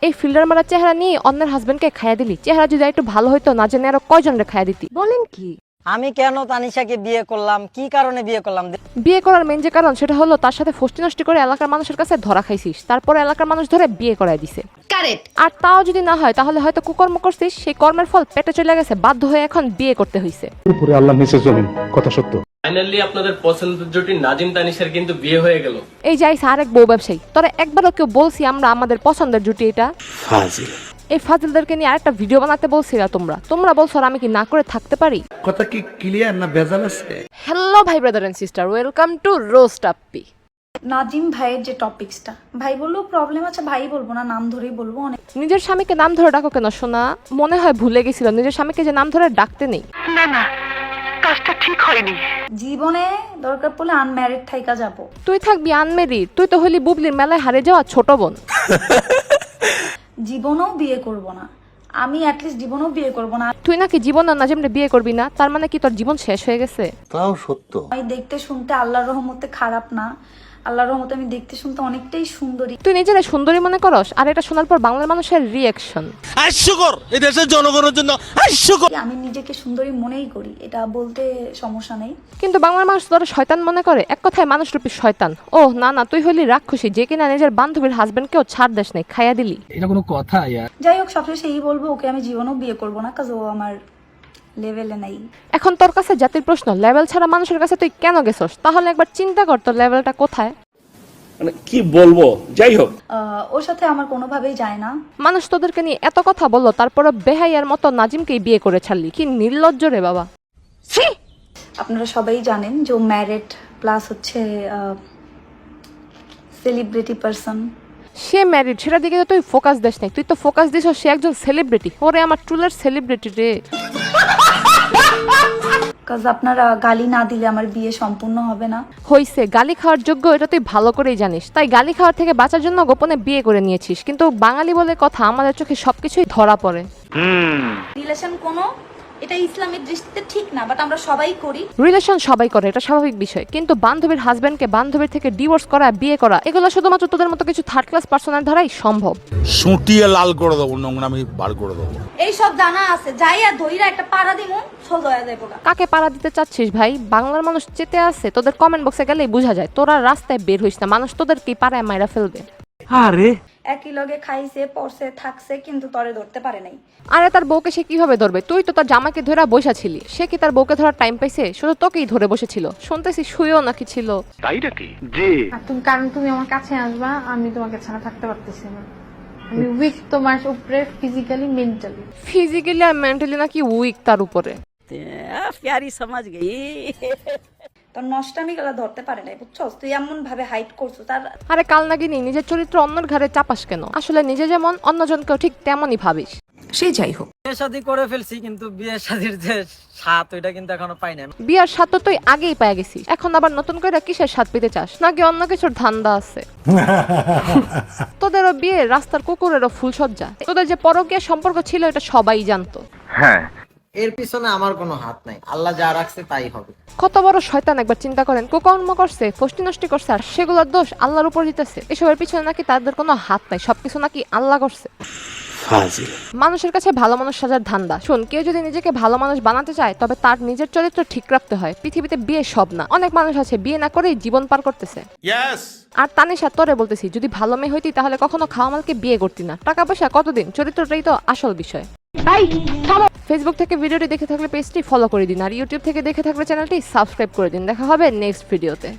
এই ফিল্টার মারা চেহারা নিয়ে অন্যের হাজবেন্ডকে খাইয়া দিলি। চেহারা যদি একটু ভালো হইতো না জানি আরো কয়জনরে খাইয়া দিতি। বলেন কি? আমি কেন তানিশাকে বিয়ে করলাম, কি কারণে বিয়ে করলাম? বিয়ে করার মেন যে কারণ সেটা হলো তার সাথে ফষ্টি নষ্টি করে এলাকার মানুষের কাছে ধরা খাইছিস, তারপরে এলাকার মানুষ ধরে বিয়ে করাই দিছে। কারেক্ট। আর তাও যদি না হয় তাহলে হয়তো কুকর্ম করছিস, সেই কর্মের ফল পেটে চলে গেছে, বাধ্য হয়ে এখন বিয়ে করতে হইছে। উপরে আল্লাহ নিচে জমিন, কথা সত্য। ফাইনালি আপনাদের পছন্দের জুটি নাজিম তানিশার কিন্তু বিয়ে হয়ে গেল। এই যাইস আরেক বউ ব্যবসায়ী, তোরা একবারও কেউ বলছি আমরা আমাদের পছন্দের জুটি এটা? ফাজিল। এই ফাজিলদেরকে নিয়ে আরেকটা ভিডিও বানাতে বলছিলা তোমরা বলছো আর আমি কি না করে থাকতে পারি? কথা কি ক্লিয়ার না ভেজাল আছে? হ্যালো ভাই brother and sister, welcome to roast Appi. Nazim ভাইয়ের যে টপিকসটা, ভাই বললেও প্রবলেম আছে, ভাই বলবো না, নাম ধরেই বলবো। অনেক নিজের স্বামীকে নাম ধরে ডাকো কেন শোনা? মনে হয় ভুলে গেছিল নিজের স্বামীকে যে নাম ধরে ডাকতে নেই। জীবনে দরকার পড়লে আনম্যারিড থাইকা যাব। তুই থাকবি আনমেরিড? তুই তো হলি বুবলির মেলায় হারে যাওয়া ছোট বোন। জীবনেও বিয়ে করব না আমি, অ্যাটলিস্ট জীবনেও বিয়ে করব না। তুই নাকি জীবন আর নাজিমরে বিয়ে করবি না, তার মানে কি তোর জীবন শেষ হয়ে গেছে? তাও সত্য। আমি দেখতে শুনতে আল্লাহর রহমতে খারাপ না, আল্লাহর রহমতে আমি দেখতে শুনতে অনেকটাই সুন্দরী। তুই নিজেরা সুন্দরী মনে করস, আর এটা শোনার পর বাংলার মানুষের রিয়াকশন। হাস্যকর, এই দেশের জনগণের জন্য হাস্যকর। আমি নিজেকে সুন্দরী মনেই করি, এটা বলতে সমস্যা নেই। কিন্তু বাংলার মানুষ তোরা শয়তান মনে করে, এক কথায় মানুষ রূপী শয়তান। ও না না, তুই হইলি রাক্ষসী যে কিনা নিজের বান্ধবীর হাজবেন্ডকেও ছাড় দেশ নেই, খাইয়া দিলি। এটা কোনো কথা? যাই হোক, সবশেষে এই বলবো, ওকে আমি জীবনেও বিয়ে করব না, কাজ ও আমার লেভেলে নাই। এখন তোর কাছে জাতির প্রশ্ন, লেভেল ছাড়া মানুষের কাছে তুই কেন গেছস? তাহলে একবার চিন্তা কর তোর লেভেলটা কোথায়। মানে কি বলবো, যাই হোক। ওর সাথে আমার কোনোভাবেই যায় না। মানুষ তোদেরকে নিয়ে এত কথা বললো, তারপরে বেহাইয়ার মতো নাজিমকেই বিয়ে করে ছাড়লি। কি নির্লজ্জ রে বাবা। আপনারা সবাই জানেন যে ও ম্যারিড প্লাস হচ্ছে সেলিব্রিটি পারসন। সে ম্যারিড, সেটার দিকে তো তুই ফোকাস দিস নাই, তুই তো ফোকাস দিস সে একজন সেলিব্রিটি। ওরে আমার ট্রুলের সেলিব্রিটি রে। কাজ আপনারা গালি না দিলে আমার বিয়ে সম্পূর্ণ হবে না। হইছে, গালি খাওয়ার যোগ্য এটা তুই ভালো করেই জানিস, তাই গালি খাওয়ার থেকে বাঁচার জন্য গোপনে বিয়ে করে নিয়েছিস। কিন্তু বাঙালি বলে কথা, আমাদের চোখে সবকিছুই ধরা পড়ে। রিলেশন কোনো, এটা ইসলামের দৃষ্টিতে ঠিক না, বাট আমরা সবাই করি। রিলেশন সবাই করে, এটা স্বাভাবিক বিষয়, কিন্তু বান্ধবীর হাজবেন্ডকে বান্ধবীর থেকে ডিভোর্স করা, বিয়ে করা, এগুলো শুধুমাত্র তোদের মতো কিছু থার্ড ক্লাস পার্সনের দ্বারাই সম্ভব। সুটিয়ে লাল করে দেবো, নোংরামি বার করে দেবো। এই সব জানা আছে, যাইয়া ধইরা একটা পাড়া দিমু, সোজা হয়ে যাইবো গা। কাকে পাড়া দিতে চাচ্ছিস ভাই? বাংলার মানুষ চেতে আছে, তোদের কমেন্ট বক্সে গেলেই বোঝা যায়। তোরা রাস্তায় বের হইস না, মানুষ তোদের কি পাড়ায় মাইরা ফেলবে। আরে একই লগে খাইছে, পড়ছে, থাকছে, কিন্তু তরে ধরতে পারে নাই। আরে তার বউকে সে কিভাবে ধরবে? তুই তো তার জামাকে ধরে বসা ছিলি, সে কি তার বউকে ধরার টাইম পাইছে? শুধু তোকেই ধরে বসেছিল, শুনতেছি শুয়েও নাকি ছিল। তাই নাকি? জি। কারণ তুমি আমার কাছে আসবা, আমি তোমাকে ছাড়া থাকতে পারতেছি না। আমি উইক তোমার উপরে, ফিজিক্যালি মেন্টালি। ফিজিক্যালি আর মেন্টালি নাকি উইক তার উপরে? প্যারি সমাজ গই। তোর নষ্টামি গলা ধরতে পারে নাই, বুঝছস? তুই এমন ভাবে হাইট করছো তার। আরে কাল নাগিনি, নিজের চরিত্র অন্যের ঘাড়ে চাপাস কেন? আসলে নিজে যেমন অন্যজনকেও ঠিক তেমনই ভাবিস। সে যাই হোক, বিয়ে শাদী করে ফেলছি, কিন্তু বিয়ে শাদীর যে স্বাদ ওইটা কিন্তু এখনো পাই না। বিয়ার স্বাদ তো তুই আগেই পেয়ে গেছিস, এখন আবার নতুন করে কিসের স্বাদ পেতে চাস? নাকি অন্য কিছুর ধান্দা আছে? তোদেরও বিয়ে রাস্তার কুকুরেরও ফুলসজ্জা। তোদের যে পরকীয়া সম্পর্ক ছিল এটা সবাই জানতো। হ্যাঁ, এর পিছনে আমার কোনো হাত নাই, আল্লাহ যা রাখছে তাই হবে। কত বড় শয়তান একবার চিন্তা করেন। কুকর্ম করছে, ফষ্টি নষ্টি করছে, আর সেগুলোর দোষ আল্লাহর উপর দিতেছে। এসবের পিছনে নাকি তাদের কোনো হাত নাই, সবকিছু নাকি আল্লাহ করছে। ফাজিল। মানুষের কাছে ভালো মানুষ সাজার ধান্দা। শোন, কেউ যদি নিজেকে ভালো মানুষ বানাতে চায় তবে তার নিজের চরিত্র ঠিক রাখতে হয়। পৃথিবীতে বিয়ে সব না, অনেক মানুষ আছে বিয়ে না করেই জীবন পার করতেছে। আর তানিশা তোরে বলতেছি, যদি ভালো মেয়ে হইতি তাহলে কখনো খাওয়া মালকে বিয়ে করতি না। টাকা পয়সা কতদিন, চরিত্রটাই তো আসল বিষয়। ফেসবুক থেকে ভিডিওটি দেখে থাকলে পেজটি ফলো করে দিন, আর ইউটিউব থেকে দেখে থাকলে চ্যানেলটি সাবস্ক্রাইব করে দিন। দেখা হবে নেক্সট ভিডিওতে।